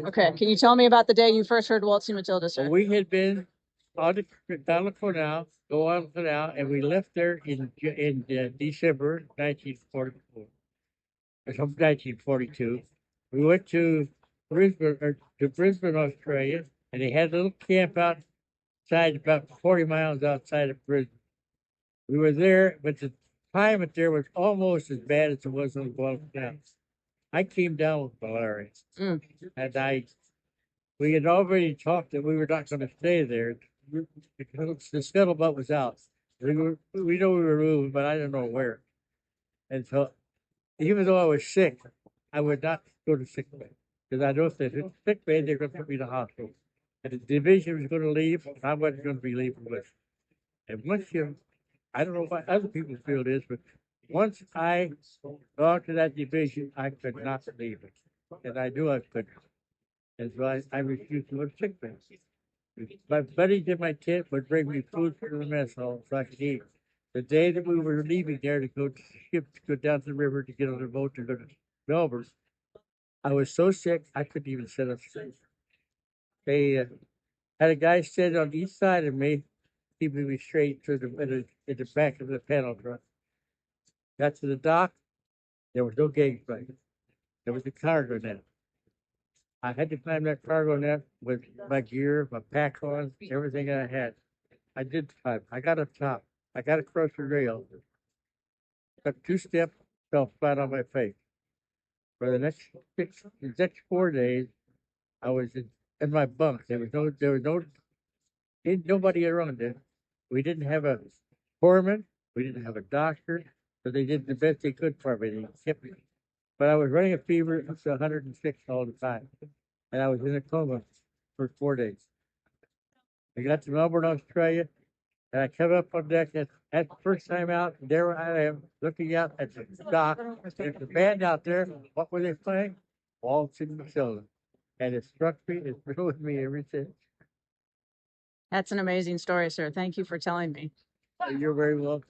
Okay, can you tell me about the day you first heard Waltzing Matilda, sir? Well, we had been on down the canal, go on the canal, and we left there in December 1944, or 1942. We went to Brisbane, Australia, and they had a little camp outside, about 40 miles outside of Brisbane. We were there, but the climate there was almost as bad as it was on the Guadalcanal. I came down with malaria, and we had already talked that we were not going to stay there. The scuttlebutt was out. We know we were moving, but I didn't know where. And so, even though I was sick, I would not go to sick bay because I know if they sick bay, they're going to put me in the hospital. And the division was going to leave, and I wasn't going to be leaving with. And once I don't know what other people feel this, but once I got to that division, I could not leave it, and I knew I couldn't. And so I refused to go to sick bay. My buddies in my tent would bring me food from the mess hall so I could eat. The day that we were leaving there to go to ship to go down to the river to get on the boat to go to Melbourne, I was so sick I couldn't even sit up straight. They had a guy stand on each side of me, keeping me straight to in the back of the panel truck. Got to the dock, there was no gauge plate. There was a cargo net. I had to climb that cargo net with my gear, my pack on, everything I had. I did climb. I got up top. I got across the rail. Took 2 steps, fell flat on my face. For the next 4 days, I was in my bunk. Nobody around it. We didn't have a foreman. We didn't have a doctor. So they did the best they could for me. They kept me. But I was running a fever up to 106 all the time. And I was in a coma for 4 days. I got to Melbourne, Australia, and I come up on deck at the first time out. There I am looking out at the dock. There's a band out there. What were they playing? Waltzing Matilda. And it struck me, it's been with me ever since. That's an amazing story, sir. Thank you for telling me. You're very welcome.